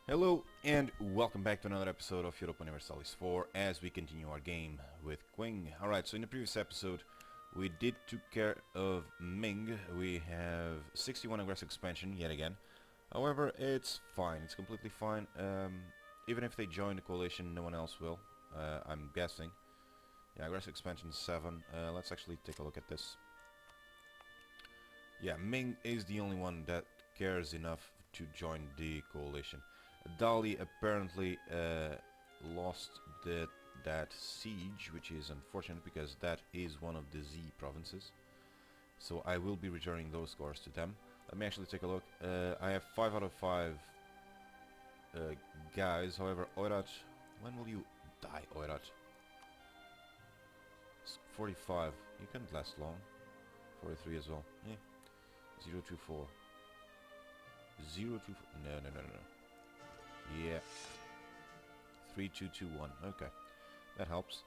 Hello and welcome back to another episode of Europa Universalis 4 as we continue our game with Qing. Alright, so in the previous episode we did took care of Ming. We have 61 aggressive expansion yet again. However, it's fine, it's completely fine. Even if they join the coalition, no one else will, I'm guessing. Yeah, aggressive expansion 7. Let's actually take a look at this. Yeah, Ming is the only one that cares enough to join the coalition. Dali apparently lost that siege, which is unfortunate because that is one of the Z provinces. So I will be returning those scores to them. Let me actually take a look. I have 5 out of 5 guys. However, Oirat, when will you die, Oirat? 45. You can't last long. 43 as well. Yeah. 024. 024. No. Yeah. 3221. Okay. That helps.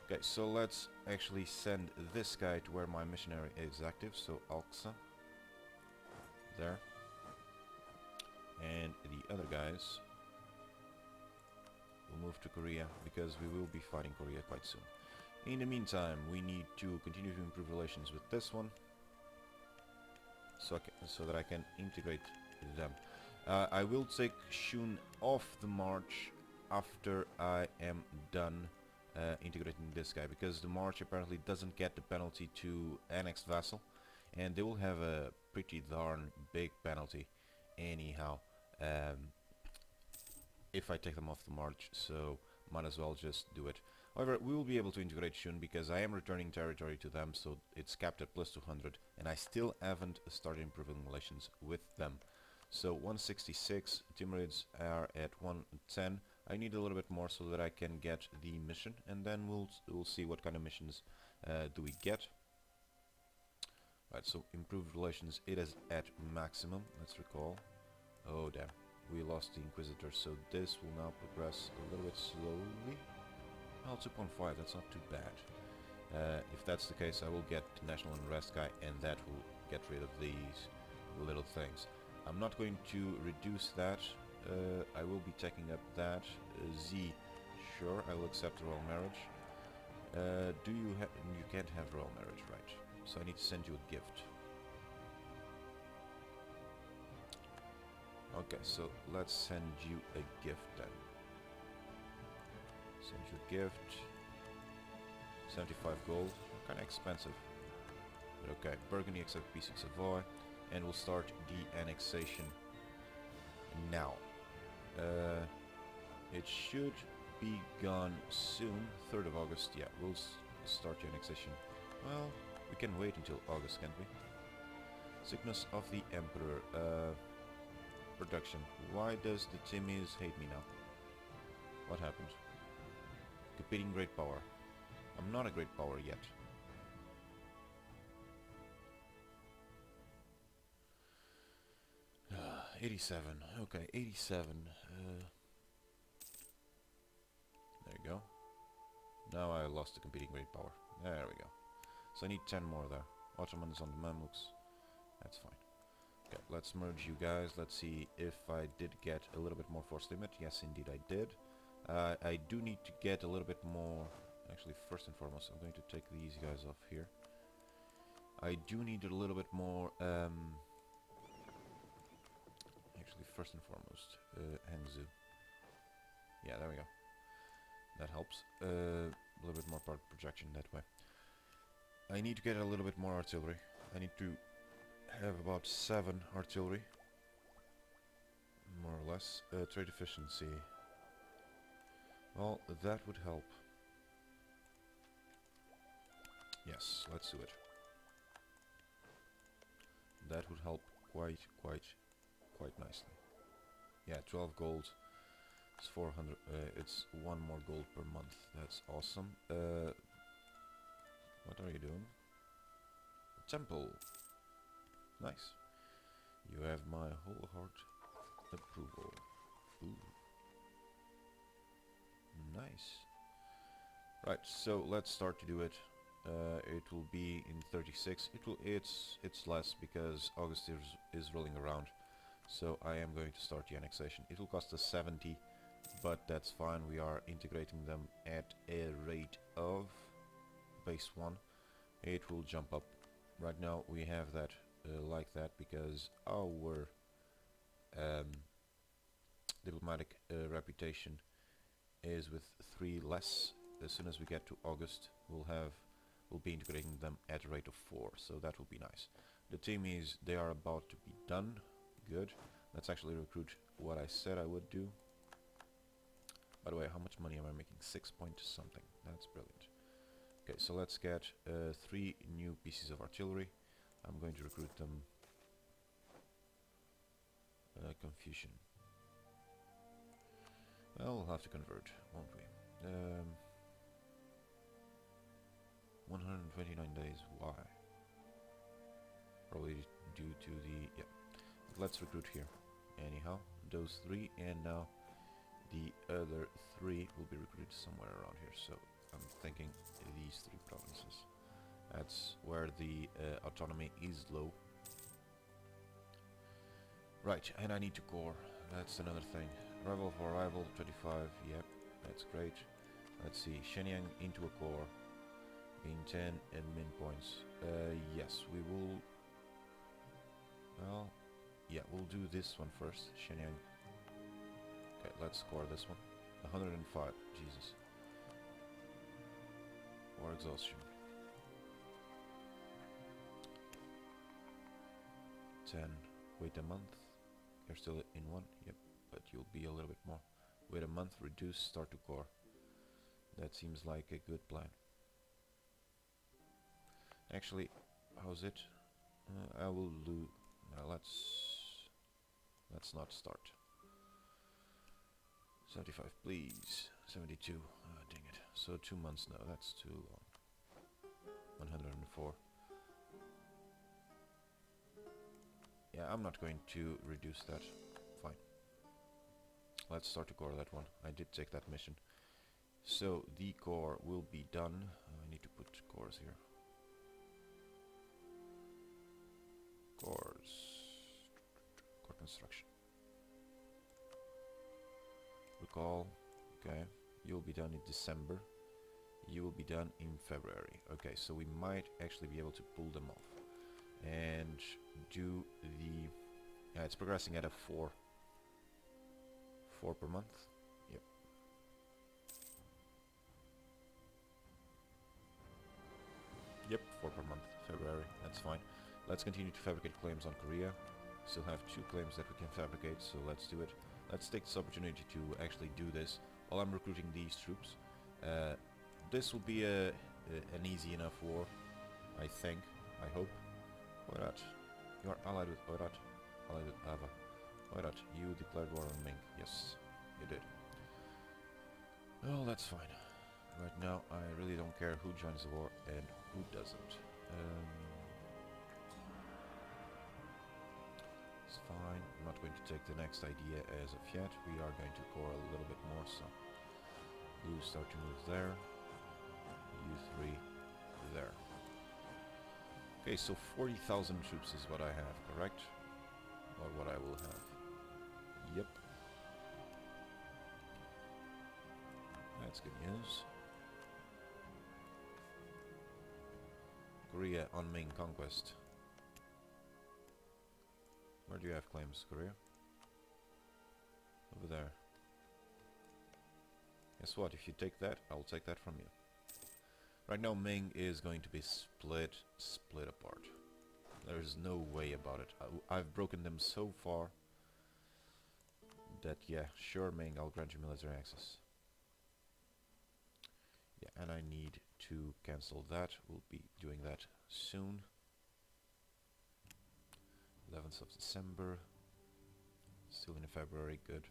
Okay, so let's actually send this guy to where my missionary is active. So Alxa. There. And the other guys will move to Korea because we will be fighting Korea quite soon. In the meantime, we need to continue to improve relations with this one. So that I can integrate them. I will take Shun off the march after I am done integrating this guy, because the march apparently doesn't get the penalty to annexed vassal, and they will have a pretty darn big penalty anyhow if I take them off the march, so might as well just do it. However, we will be able to integrate Shun because I am returning territory to them, so it's capped at plus 200, and I still haven't started improving relations with them. So 166, Timurids are at 110. I need a little bit more so that I can get the mission, and then we'll see what kind of missions do we get. Right, so improved relations, it is at maximum, let's recall. Oh damn, we lost the Inquisitor, so this will now progress a little bit slowly. Well, 2.5, that's not too bad. If that's the case, I will get the National Unrest guy, and that will get rid of these little things. I'm not going to reduce that. I will be taking up that. Z, sure, I will accept royal marriage. You can't have royal marriage, right? So I need to send you a gift. Okay, so let's send you a gift then. Send you a gift. 75 gold. Kinda expensive. But okay, Burgundy accept peace of Savoy. And we'll start the annexation now. It should be gone soon. 3rd of August, yeah, we'll start the annexation. Well, we can wait until August, can't we? Sickness of the Emperor. Production. Why does the Timmies hate me now? What happened? Competing great power. I'm not a great power yet. Uh, 87. Okay, 87. There you go. Now I lost the competing great power. There we go. So I need 10 more there. Ottomans on the Mamluks. That's fine. Okay, let's merge you guys. Let's see if I did get a little bit more force limit. Yes, indeed I did. I do need to get a little bit more. Actually, first and foremost, I'm going to take these guys off here. I do need a little bit more. Actually, first and foremost, Hangzhou. Yeah, there we go. That helps. A little bit more power projection that way. I need to get a little bit more artillery. I need to have about 7 artillery. More or less. Trade efficiency. Well, that would help. Yes, let's do it. That would help quite nicely. Yeah, 12 gold. It's 400. It's 1 more gold per month. That's awesome. What are you doing? Temple. Nice. You have my whole heart approval. Ooh. Nice. Right, so let's start to do it. It will be in 36. It's less because August is rolling around. So I am going to start the annexation. It will cost us 70, but that's fine. We are integrating them at a rate of base 1. It will jump up. Right now we have that like that because our diplomatic reputation is with 3 less. As soon as we get to August, we'll be integrating them at a rate of 4, so that will be nice. The team is, they are about to be done. Good. Let's actually recruit what I said I would do. By the way, how much money am I making? 6 point something. That's brilliant. Okay, so let's get 3 new pieces of artillery. I'm going to recruit them. Confucian. Well, we'll have to convert, won't we? 129 days. Why? Probably due to the... yeah. Let's recruit here. Anyhow, those 3, and now the other 3 will be recruited somewhere around here. So I'm thinking these 3 provinces. That's where the autonomy is low. Right, and I need to core. That's another thing. Rival for rival, 25. Yep, that's great. Let's see. Shenyang into a core. Gain 10 and min points. Yes, we will... well, yeah, we'll do this one first. Shenyang. Okay, let's score this one. 105. Jesus. War exhaustion. 10. Wait a month. You're still in 1. Yep, but you'll be a little bit more. Wait a month. Reduce. Start to core. That seems like a good plan. Actually, how's it? I will do... let's not start. 75, please. 72. Dang it. So 2 months now. That's too long. 104. Yeah, I'm not going to reduce that. Fine. Let's start to core that one. I did take that mission. So the core will be done. I need to put cores here. Cores. Core construction. Recall. Okay. You'll be done in December. You will be done in February. Okay, so we might actually be able to pull them off. And do the... yeah, it's progressing at a 4. 4 per month. Yep. Yep, 4 per month. February. That's fine. Let's continue to fabricate claims on Korea. Still have 2 claims that we can fabricate, so let's do it. Let's take this opportunity to actually do this while I'm recruiting these troops. This will be an easy enough war, I think. I hope. Oirat. You are allied with Oirat. Allied with Ava. Oirat, you declared war on Ming. Yes, you did. Well, that's fine. Right now, I really don't care who joins the war and who doesn't. It's fine. I'm not going to take the next idea as of yet. We are going to core a little bit more, so... you start to move there. You 3 there. Okay, so 40,000 troops is what I have, correct? Or what I will have. Yep. That's good news. Korea on Ming conquest. Where do you have claims, Korea? Over there. Guess what, if you take that, I'll take that from you. Right now Ming is going to be split apart. There's no way about it. I've broken them so far that, yeah, sure Ming, I'll grant you military access. Yeah, and I need to cancel that. We'll be doing that soon. 11th of December. Still in February, good.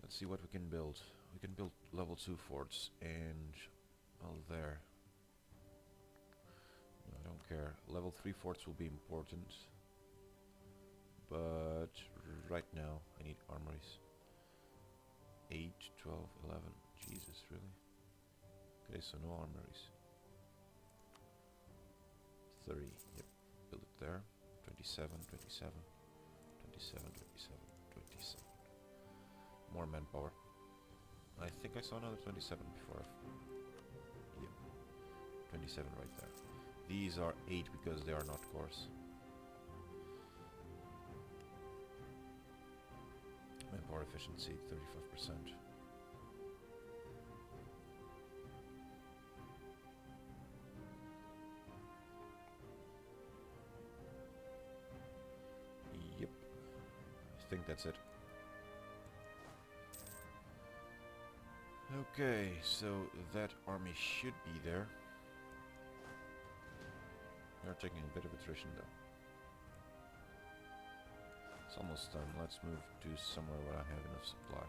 Let's see what we can build. We can build level 2 forts and... well, there. No, I don't care. Level 3 forts will be important. But right now I need armories. 8, 12, 11. Jesus, really? Okay, so no armories. 30, yep. Build it there. 27, 27, 27, 27, 27. More manpower. I think I saw another 27 before. Yep, 27 right there. These are 8 because they are not cores. Manpower efficiency 35%. Yep, I think that's it. Okay, so that army should be there. We are taking a bit of attrition though. It's almost done. Let's move to somewhere where I have enough supply.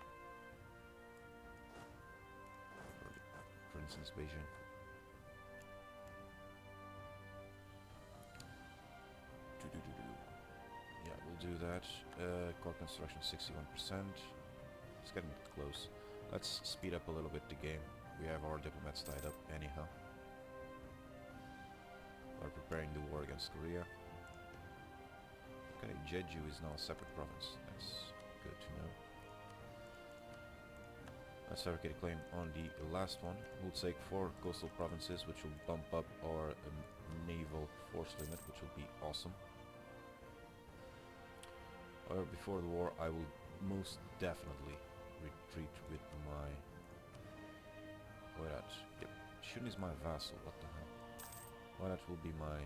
For instance, Beijing. Yeah, we'll do that. Core construction 61%. It's getting close. Let's speed up a little bit the game. We have our diplomats tied up anyhow. We're preparing the war against Korea. Okay, Jeju is now a separate province. That's good to know. Let's fabricate a claim on the last one. We'll take 4 coastal provinces, which will bump up our naval force limit, which will be awesome. However, before the war, I will most definitely retreat with my... Wait, yep. Shun is my vassal, what the hell? Well, that will be my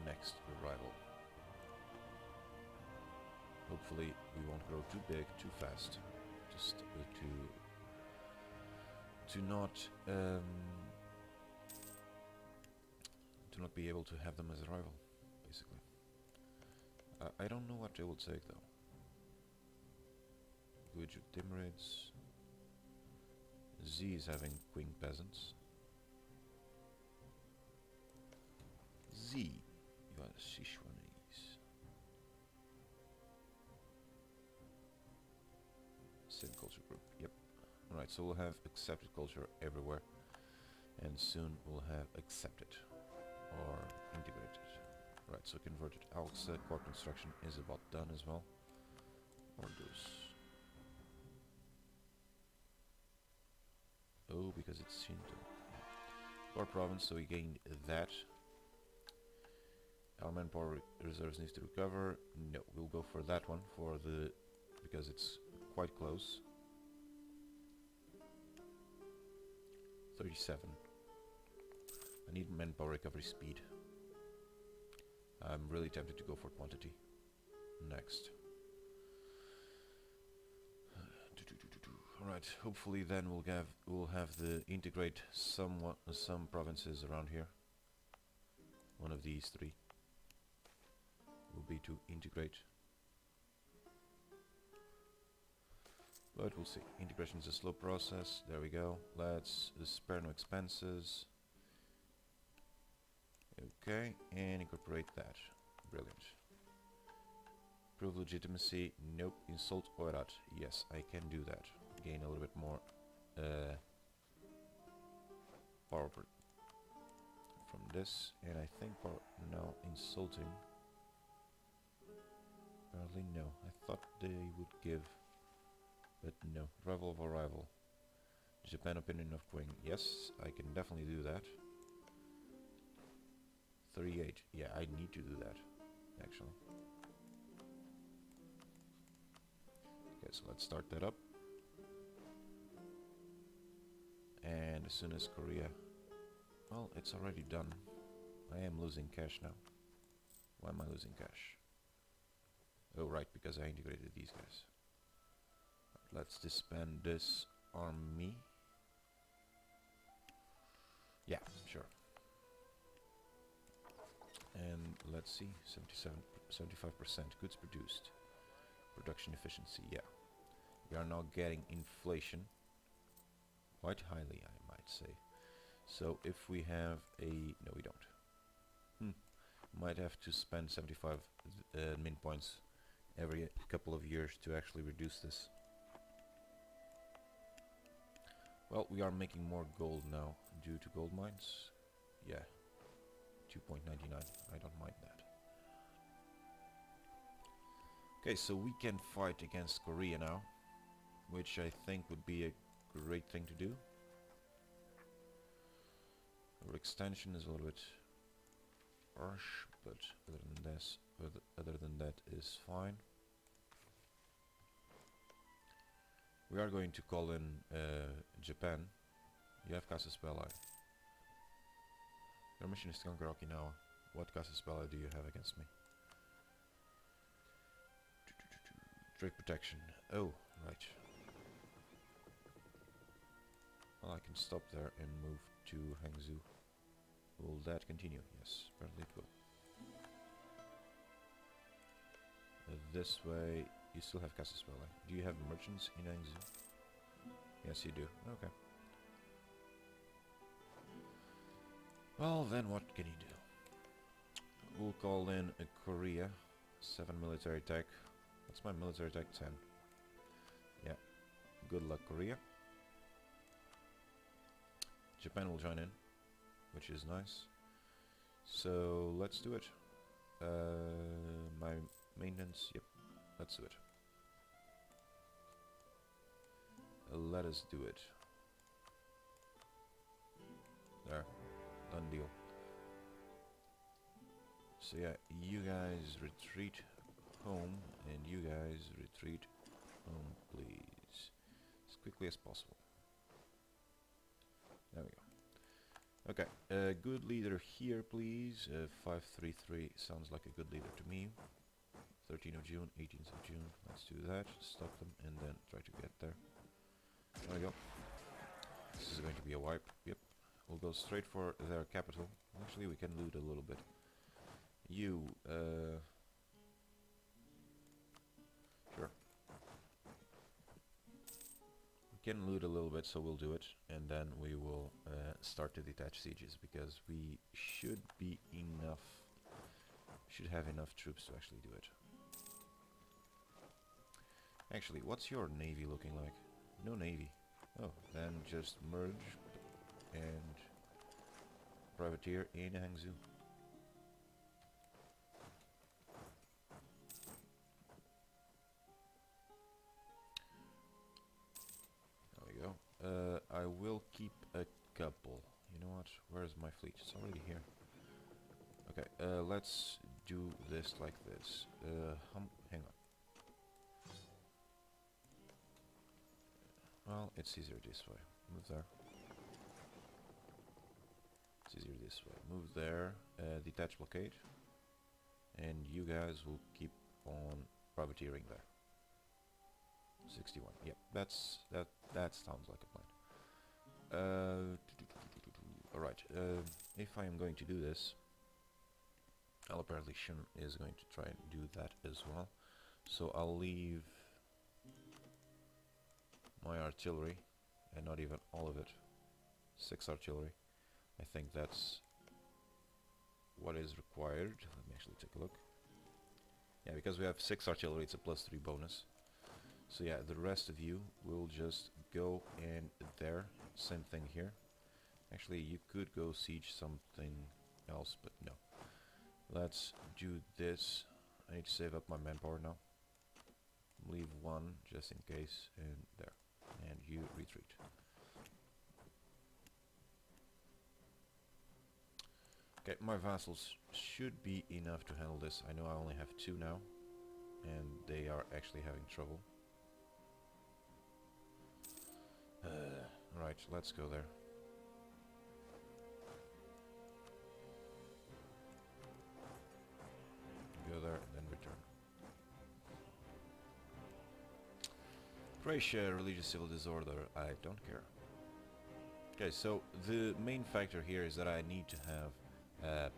next arrival. Hopefully we won't grow too big, too fast. Just to not be able to have them as a rival, basically. I don't know what they will take though. Guju Timurids. Z is having Qing peasants. Z, you are Sichuanese. Same culture group, yep. Alright, so we'll have accepted culture everywhere. And soon we'll have accepted or integrated. Right, so converted ALXA core construction is about done as well. Orders. Oh, because it's Shinto. Core province, so we gained that. Our manpower reserves needs to recover. No, we'll go for that one because it's quite close. 37. I need manpower recovery speed. I'm really tempted to go for quantity. Next. Alright, hopefully then we'll have the integrate some provinces around here. One of these 3 will be to integrate. But we'll see. Integration is a slow process. There we go. Let's spare no expenses. Okay, and incorporate that. Brilliant. Prove legitimacy. Nope. Insult Oirat. Yes, I can do that. Gain a little bit more power from this. And I think now insulting. Apparently no. I thought they would give, but no. Rival of a rival. Japan opinion of Qing. Yes, I can definitely do that. 38. Yeah, I need to do that, actually. Okay, so let's start that up. And as soon as Korea... Well, it's already done. I am losing cash now. Why am I losing cash? Oh, right, because I integrated these guys. Let's disband this army. Yeah, sure. And let's see, 75% goods produced. Production efficiency, yeah. We are now getting inflation. Quite highly, I might say. So if we have a... No, we don't. Might have to spend 75 min points every couple of years to actually reduce this. Well, we are making more gold now due to gold mines. Yeah. 2.99. I don't mind that. Okay, so we can fight against Korea now, which I think would be a great thing to do. Our extension is a little bit harsh, but other than that is fine. We are going to call in Japan. You have Casa Spella. Your mission is to conquer Okinawa. What Casa Spella do you have against me? Trade protection. Oh, right. Well, I can stop there and move to Hangzhou. Will that continue? Yes, apparently it will. This way, you still have Casa Spella. Do you have merchants in Hangzhou? Yes, you do. Okay. Well, then what can you do? We'll call in a Korea. 7 military tech. What's my military tech? 10. Yeah. Good luck, Korea. Japan will join in, which is nice. So let's do it. My maintenance, yep, let's do it. Let us do it. There, done deal. So yeah, you guys retreat home, and you guys retreat home, please, as quickly as possible. There we go. Okay, good leader here, please. 533 sounds like a good leader to me. 13th of June, 18th of June. Let's do that. Stop them and then try to get there. There we go. This is going to be a wipe. Yep. We'll go straight for their capital. Actually, we can loot a little bit. You, sure. We can loot a little bit, so we'll do it. And then we will start to detach sieges, because we should be enough... should have enough troops to actually do it. Actually, what's your navy looking like? No navy. Oh, then just merge and privateer in Hangzhou. There we go. I will keep a couple. You know what? Where's my fleet? It's already here. Okay, let's do this like this. Hang on. Well, it's easier this way. Move there. It's easier this way. Move there. Detach blockade. And you guys will keep on privateering there. 61. Yep, that sounds like a plan. Alright, if I am going to do this, well, apparently Shun is going to try and do that as well. So I'll leave my artillery, and not even all of it. 6 artillery. I think that's what is required. Let me actually take a look. Yeah, because we have 6 artillery, it's a +3 bonus. So yeah, the rest of you will just go in there. Same thing here. Actually, you could go siege something else, but no. Let's do this. I need to save up my manpower now. Leave 1 just in case, and there. And you retreat. Okay, my vassals should be enough to handle this. I know I only have 2 now, and they are actually having trouble. Right, let's go there. Go there and then return. Croatia, religious civil disorder, I don't care. Okay, so the main factor here is that I need to have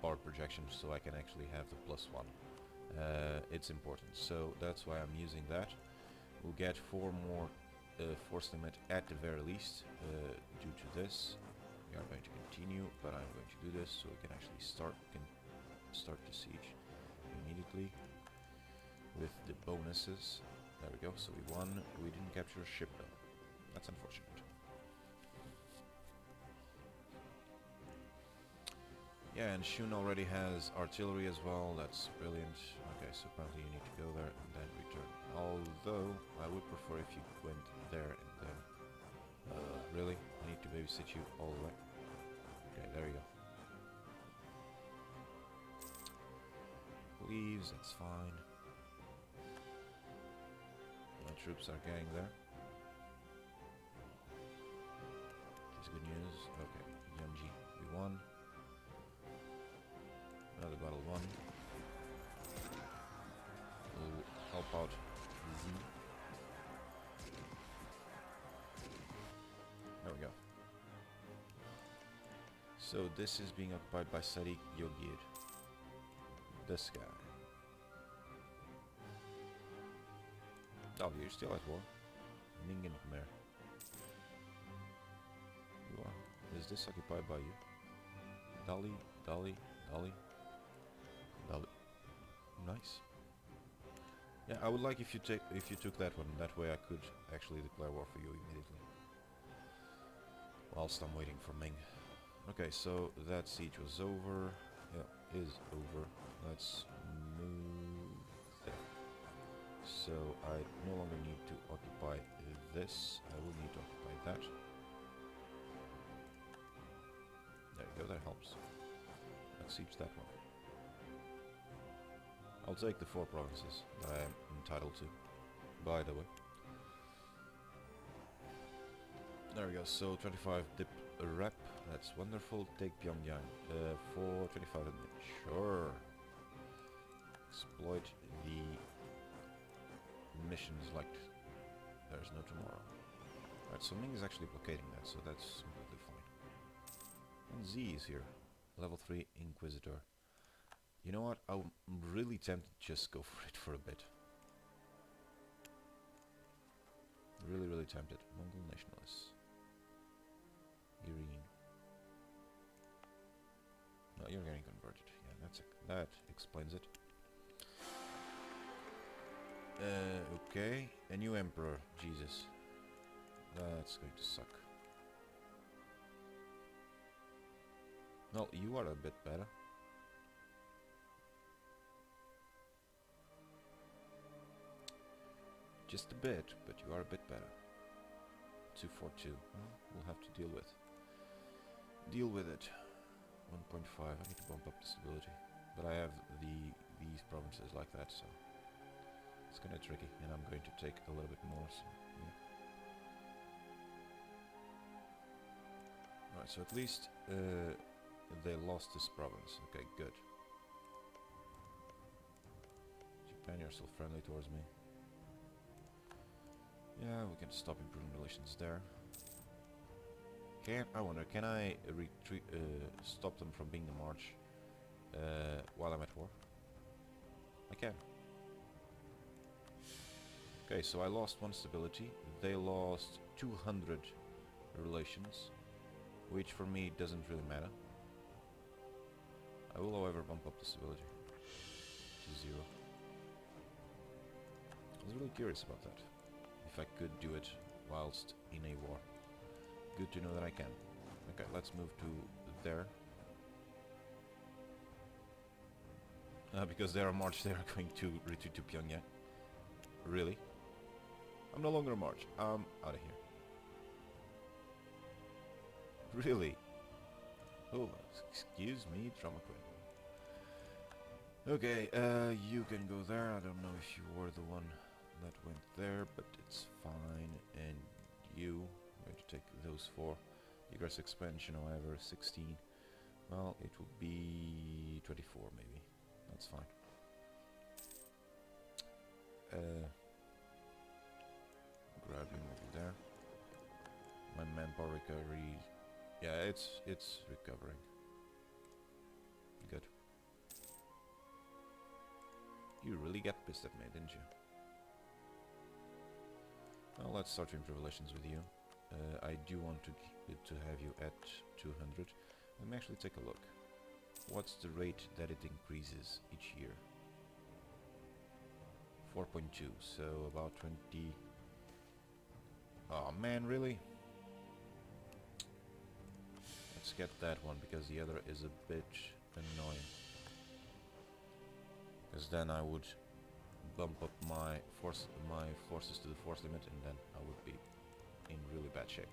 power projection so I can actually have the +1. It's important, so that's why I'm using that. We'll get 4 more force limit at the very least due to this. We are going to continue, but I'm going to do this so we can actually start the siege immediately with the bonuses. There we go, so we won. We didn't capture a ship though. That's unfortunate. Yeah, and Shun already has artillery as well. That's brilliant. Okay, so apparently you need to go there and then return. Although, I would prefer if you went there and then... really? I need to babysit you all the way? Okay, there you go. Leaves, that's fine. My troops are getting there. That's good news. Okay, Jianzhou, we won. Another battle won. We'll help out Z. There we go. So this is being occupied by Sadiq Yogir. This guy. Oh, you're still at war. Ningen Khmer. You are. Is this occupied by you? Dali, Dali, Dali. Dali. Nice. Yeah, I would like if you took that one. That way I could actually declare war for you immediately. Whilst I'm waiting for Ming. Okay, so that siege was over. Yeah, is over. Let's move there. So I no longer need to occupy this. I will need to occupy that. There you go, that helps. Let's siege that one. I'll take the 4 provinces that I am entitled to, by the way. There we go, so 25 dip a rep, that's wonderful. Take Pyongyang for 25 admit. Sure. Exploit the missions like there's no tomorrow. Right, so Ming is actually blockading that, so that's completely fine. And Z is here, level 3 Inquisitor. You know what, I'm really tempted to just go for it for a bit. Really, really tempted. Mongol nationalists. Irene. No, you're getting converted. Yeah, that explains it. Okay, a new emperor. Jesus, that's going to suck. Well, you are a bit better. Just a bit, but you are a bit better. 242. Well, we'll have to deal with it. 1.5. I need to bump up the stability, but I have these provinces like that, so it's kind of tricky, and I'm going to take a little bit more. So yeah. Right. So at least they lost this province. Okay, good. Japan, you're still friendly towards me. Yeah, we can stop improving relations there. I wonder, can I retreat, stop them from being the march while I'm at war? I can. Okay, so I lost 1 stability. They lost 200 relations, which for me doesn't really matter. I will, however, bump up the stability to 0. I was really curious about that. If I could do it whilst in a war. Good to know that I can. Okay, let's move to there. Because they are march, they are going to retreat to Pyongyang. Really? I'm no longer a march. I'm out of here. Really? Oh, excuse me, drama queen. Okay, you can go there. I don't know if you were the one that went there, but it's fine. And you, I'm going to take those 4. Egress expansion, however, 16. Well, it will be 24 maybe. That's fine. Grab him over there. My manpower recovery. Yeah, it's recovering. Good. You really got pissed at me, didn't you? Well, let's start to improve relations with you. I do want to have you at 200. Let me actually take a look. What's the rate that it increases each year? 4.2, so about 20. Oh man, really? Let's get that one because the other is a bit annoying. because then I would bump up my forces to the force limit, and then I would be in really bad shape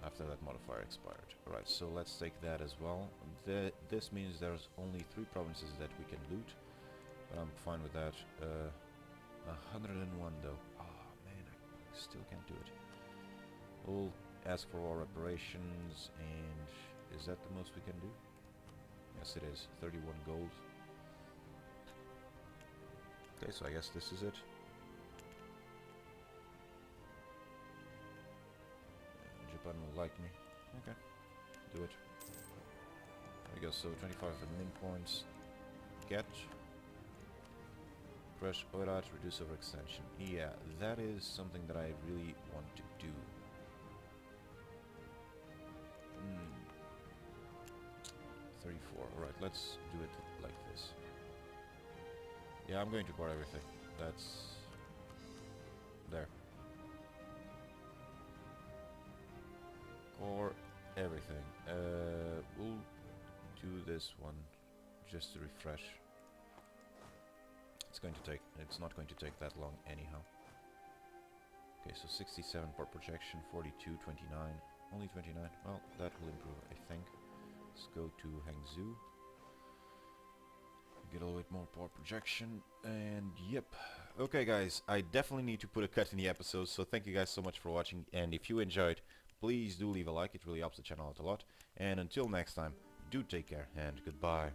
after that modifier expired. Alright, so let's take that as well. This means there's only 3 provinces that we can loot, but I'm fine with that. 101 though. Oh man, I still can't do it. We'll ask for war reparations, and is that the most we can do? Yes it is, 31 gold. Okay, so I guess this is it. Japan will like me. Okay, do it. There we go, so 25 admin points. Get. Crush Oirat, reduce overextension. Yeah, that is something that I really want to do. 34, alright, let's do it like this. Yeah, I'm going to core everything. That's... there. Core everything. We'll do this one just to refresh. It's not going to take that long anyhow. Okay, so 67 port projection, 42, 29, only 29. Well, that will improve, I think. Let's go to Hangzhou. Get a little bit more port projection, and yep. Okay guys, I definitely need to put a cut in the episode, so thank you guys so much for watching, and if you enjoyed, please do leave a like, it really helps the channel out a lot. And until next time, do take care, and goodbye.